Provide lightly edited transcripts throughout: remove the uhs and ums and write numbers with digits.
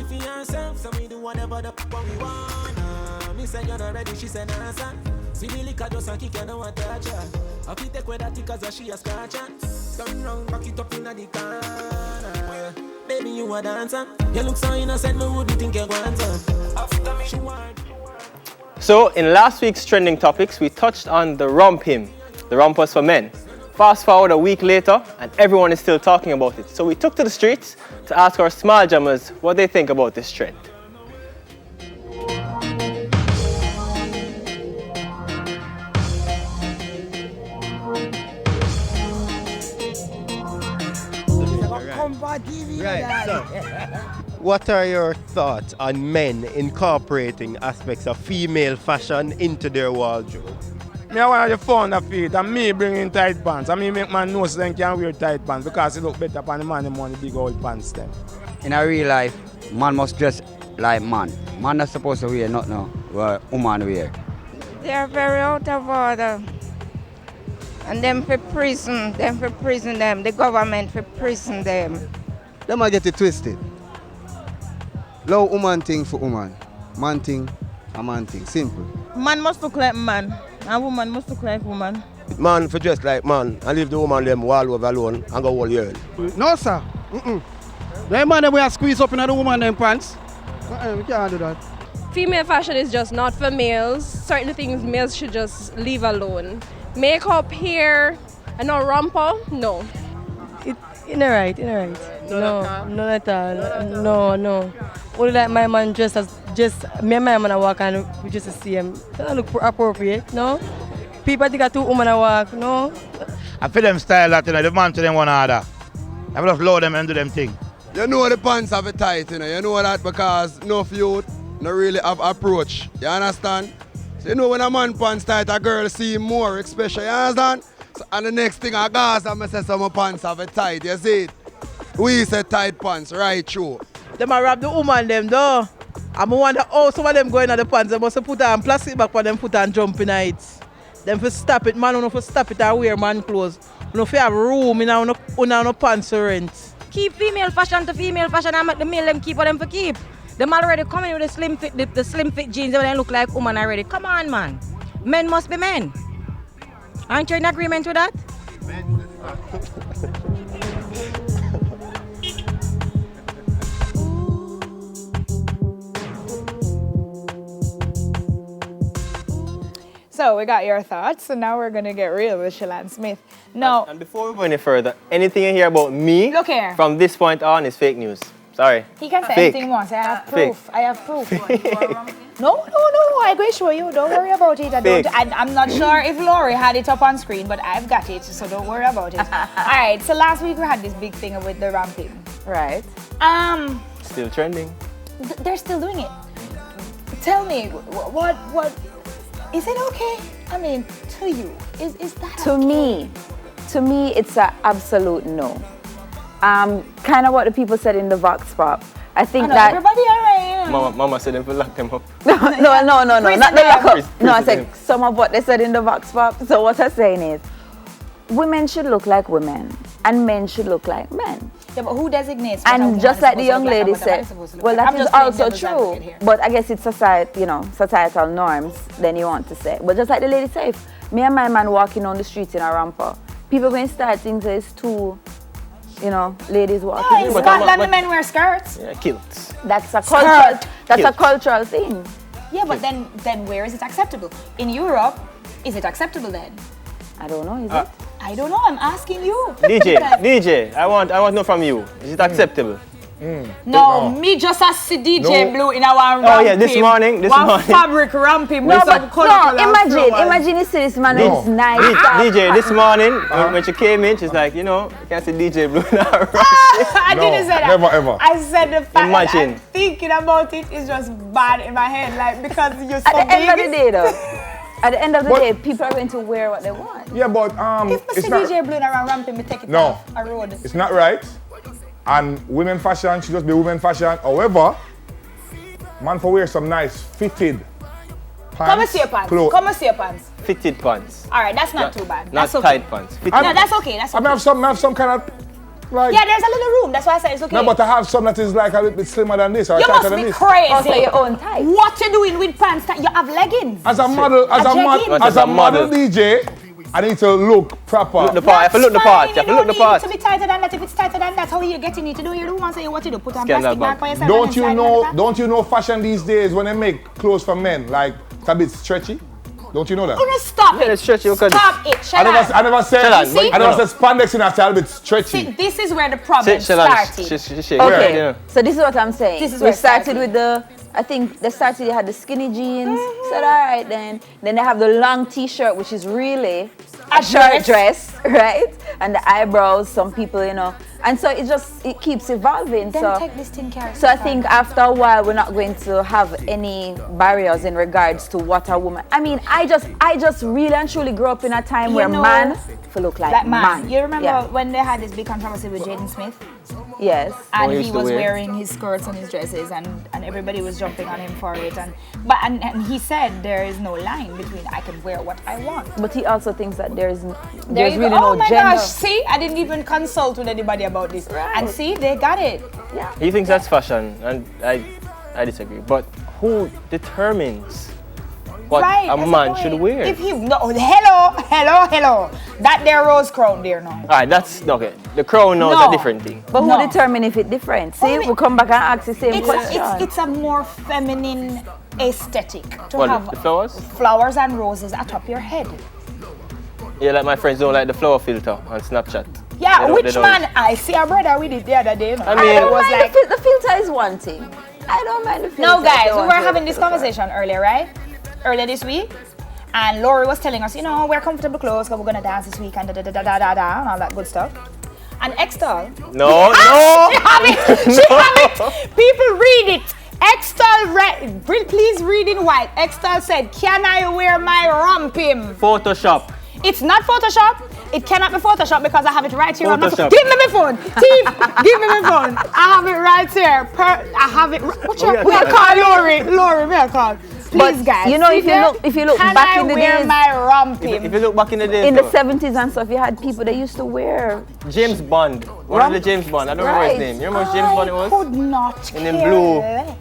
party for yourself, so we do whatever the fuck we want. Me say you're not ready, she said nah, son. See the liquor just a kick, you know what touch her. I feel take with that cause she a scratch her. Turn round, back it up in the corner. Baby, you a dancer. You look so innocent, me wouldn't think you're going to. After me, she want. So, in last week's trending topics, we touched on the rump hymn. The rump was for men. Fast forward a week later, and everyone is still talking about it. So we took to the streets to ask our small jammers what they think about this trend. Right, so what are your thoughts on men incorporating aspects of female fashion into their wardrobe? Me I want the fun of it and me bringing tight pants. I mean make man know so they can wear tight pants because it look better upon the man the big old pants them. In a real life, man must dress like man. Man not supposed to wear nothing what woman wear. They are very out of order. And them for prison, the government for prison them. They might get it twisted. Low woman thing for woman. Man thing, a man thing. Simple. Man must look like man. A woman must look like woman. Man for dress like man and leave the woman them wall over alone and go all year. No sir. The man that we are squeeze up in the woman them pants. We can't do that. Female fashion is just not for males. Certain things males should just leave alone. Makeup, hair, and no rumple, no. In alright. No, not at all. No. Only like my man dressed as just me and my man walk and we just see him. That don't look appropriate, no? People think that two women walk, no? I feel them style that, you know, the man to them one other. I just load them and do them thing. You know the pants have a tight, you know. You know that because no youth no really have approach. You understand? So you know when a man pants tight, a girl see him more, especially, you understand? So, and the next thing I got, I say some pants have a tight, you see it? We say tight pants, right through. Them a rob the woman them though. I wonder how some of them going on the pants, they must put on plastic back for them put on jumping it. Them for stop it, man, for stop it and wear man clothes. You know, have room in our pants to rent. Keep female fashion to female fashion and make the male them keep what them for keep. Them already coming with the slim fit jeans, they look like woman already. Come on, man. Men must be men. Aren't you in agreement with that? So we got your thoughts, so now we're gonna get real with Shalane Smith. No. And before we go any further, anything you hear about me Look here. from this point on is fake news. Sorry. He can say Fake. anything he wants. I have proof. I have proof. No. I go show you. Don't worry about it. I'm not sure if Lori had it up on screen, but I've got it, so don't worry about it. All right. So last week we had this big thing with the ramping. Right. Still trending. They're still doing it. Tell me, what is it okay? I mean, to you, is that okay? To me, it's an absolute no. Kind of what the people said in the Vox Pop. I think that everybody alright. Mama said them to lock them up. No, not the lock up. No, I said some of what they said in the Vox Pop. So what I'm saying is, women should look like women, and men should look like men. Yeah, but who designates? And just like the young lady said, well, that is also true. But I guess it's societal norms. Then you want to say, but just like the lady said, me and my man walking on the streets in a ramper, people going to start thinking it's two, ladies walking. Yeah, in Scotland, the men wear skirts. Yeah, kilts. That's a cultural. That's a cultural thing. Yeah, but then where is it acceptable? In Europe, is it acceptable then? I don't know. Is it? I don't know. I'm asking you. DJ, I want to know from you. Is it acceptable? No, me just as DJ Blue in our ramping. Oh yeah, this morning. Fabric ramping. Imagine you see this man is nice. DJ, this morning when she came in, she's like, you can't see DJ Blue in our I didn't say that. Never ever. I said the fact that I'm thinking about it is just bad in my head, like because you're so big. At the end of the day, though. At the end of the day, people are going to wear what they want. Yeah, but if I see DJ Blue around ramping, me take it off a road. It's not right. And women fashion should just be women fashion. However, man for wear some nice fitted pants. Come and see your pants. Come and see your pants. Fitted pants. All right, that's not too bad. Not that's okay. Tight pants. No, that's okay. That's okay. I have some kind of Like, yeah, there's a little room. That's why I said it's okay. no, but to have some that is like a little bit slimmer than this or You tighter must than be this. crazy. Also your own type. What you doing with pants? You have leggings. As a model, as a model DJ, I need to look proper. Look the part. If I look the part, if I look the part. To be tighter than that. If it's tighter than that, how you getting it to do? You're the one saying what you do. Put on Scan plastic that bag for yourself. Don't you know fashion these days when they make clothes for men, like it's a bit stretchy? Don't you know that? Gonna stop Yeah, it's stretchy. Stop it, I never said spandex in a style, but stretchy. See, this is where the problem started. Okay, so this is what I'm saying. This is we where it started with the, I think they had the skinny jeans. Said all right then. Then they have the long t-shirt, which is really a short dress, right? And the eyebrows, some people, you know. And so it keeps evolving. Then so take this thing care. So I think after a while we're not going to have any barriers in regards to what a woman. I mean, I just really and truly grew up in a time where man look like man. You remember when they had this big controversy with Jaden Smith? Yes. And he was wearing his skirts and his dresses, and everybody was jumping on him for it. And he said there is no line between I can wear what I want. But he also thinks that there's There you really go. no Oh my gender. gosh, see, I didn't even consult with anybody about this. Right. And see, they got it. Yeah. He thinks that's fashion, and I disagree. But who determines what a man should wear? If he hello. That there rose crown there now. Alright, that's okay. The crown now is a different thing. But who determine if it's different? See, we come back and ask the same question. It's a more feminine aesthetic to What, have the flowers? flowers and roses atop your head. Yeah, like my friends don't like the flower filter on Snapchat. Yeah, They which don't- man? I see a brother with it the other day. I mean- don't was mind like, the filter is one thing. I don't mind the filter. no, guys, I we don't were want having the this filter. conversation earlier, right? Earlier this week. And Lori was telling us, wear comfortable clothes because we're going to dance this week and and all that good stuff. And Extol. No. She have it. People read it. Extol, please read in white. Extol said, can I wear my rumpim? Photoshop. It's not Photoshop. It cannot be Photoshop because I have it right here on my phone. Photoshop. Give me my phone. Thief, give me my phone. I have it right here. I have it. What you call Lori? Lori, may I call? Please, But guys. you know, see if there? you look Can back I in the wear days, my rumpim? If you look back in the days, in the though, 70s and stuff, you had people that used to wear. James Bond. One of the James Bond. I don't remember his name. You remember which James Bond it was? I could not And in blue. care.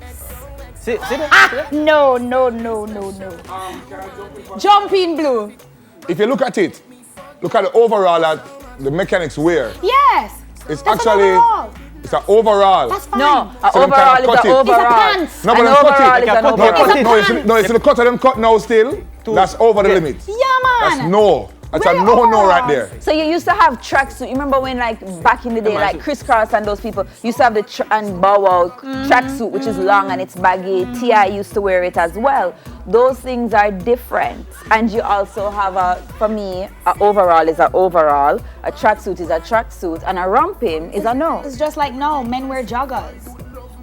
See that? No. Jump in blue. If you look at it, look at the overall that the mechanics wear. Yes. It's That's actually an overall. it's an overall. That's fine. No, an So them overall kinda is cut an it. overall. It's a pants. No, but An them cut overall it. is an No, overall. No, it's the cut of them cut now still. That's over the limit. Yeah, man. That's no. That's a Wear no overall. right there. So you used to have tracksuit. You remember when, like, back in the day, like Chris Cross and those people used to have the and Bow Wow tracksuit, which is long and it's baggy. T.I. used to wear it as well. Those things are different. And you also have for me, a overall is an overall, a tracksuit is a tracksuit, and a rumpim is a no. It's just like now, men wear joggers.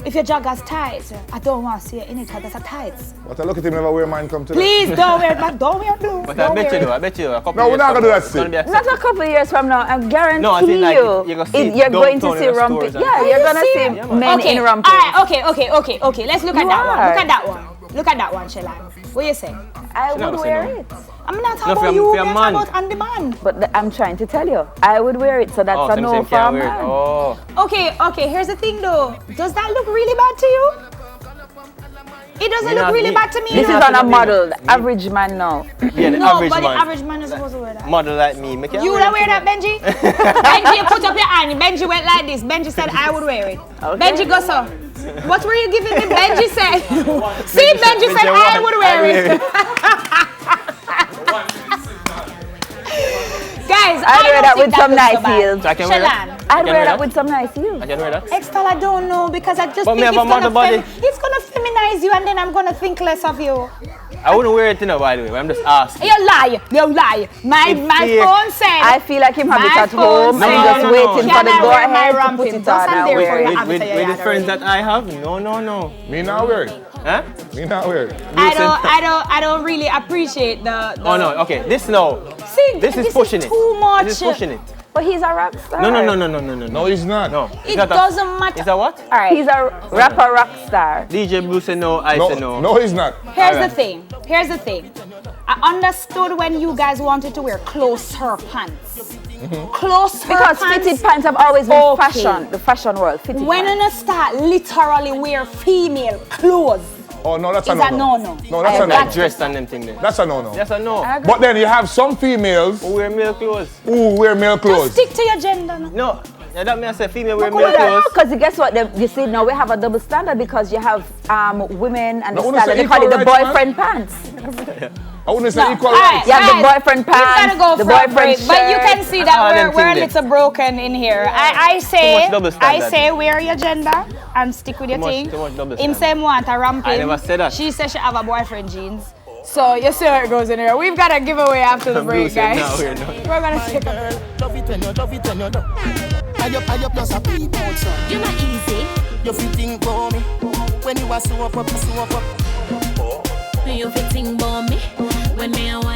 If your joggers tight, I don't want to see it in it because that's a tights. But I look at him never wear mine come to Please don't wear black, don't wear blue. But don't I bet wear you it. though. I bet you a couple No, years we're not gonna do that it's gonna be Not accepted. a couple of years from now, I guarantee No, I think like you, you're gonna see you're going to downtown see in the rumpim. stores and- Yeah, Are you're you gonna see serious? men Okay, in rumpim. Okay. Let's look at You that one. are. Look at that one. Look at that one, Shelan. What you say? I She would never say wear no. it. I'm not No, talking for about a- you, for a I'm man. talking about on demand. But I'm trying to tell you, I would wear it, so that's Oh, a so no same for a can't wear it. man. Oh. Okay, here's the thing though. Does that look really bad to you? It doesn't Me look not- really me- bad to me. This is not on a gonna be- model, the average man now. Yeah, the No, average but man. the average man is supposed to wear that. Model like me. Make it You would wear that, Benji? Benji, you put up your hand. Benji went like this. Benji said, I would wear it. Okay. Benji, go so. What were you giving me? Benji said. See, Benji said, I would wear it. Guys, I'd wear that don't with think some looks nice so bad. heels. So I can wear that? Shelan. I'd can wear wear that that? with some nice heels. I can wear that. Extol, I don't know because I just But think me have it's a model body. it's gonna feminize you and then I'm gonna think less of you. I wouldn't wear it, by the way. But I'm just asking. You lie. My fake. phone said. I feel like him have it My at home phone and said- just No. waiting for Can the I go wear my ahead to rumpim? put it Just on I'm and there for wear you. it. With the friends that I have, no. Me not wear it. Huh? Me not wear it. I don't really appreciate the Oh no, okay. This no. See, This is pushing it. too much. This is pushing it. But he's a rap star. No. No, he's not. No. It It's not doesn't matter. Is that what? All right. He's a rapper rock star. DJ Blue say no, I say no. No, he's not. Here's the thing. I understood when you guys wanted to wear closer pants. close Because fitted pants have always been fashion, the fashion world. Fitted when pants. you start literally wear female clothes, Oh no, that's a it's a no-no. no-no. No, that's a Like no-no. dress and them thing there. That's a no-no. That's a no. But then you have some females Who wear male clothes. who wear male Just clothes. stick to your gender. No. No. Yeah, that means I say female wear male clothes. Because guess what? You see, now we have a double standard because you have women and No, the wouldn't standard, say they call it the equal rights, boyfriend pants. I wouldn't say equal Alright, rights. You have the guys, boyfriend we gotta pants, go the for a boyfriend break, shirt. but you can see that them we're a thing little broken in here. I Too much double standard. say wear your gender and stick with your thing. Too much double Him standard. say him want a ramping. I never said that. She said she have a boyfriend jeans. So you see how it goes in here. We've got a giveaway after the break, guys. We're gonna take a break. Love it when you love it when you do. I up plus a people, so. You're not easy. You feel think about me when you are so up, you so up. You fitting bomb me when me a wine.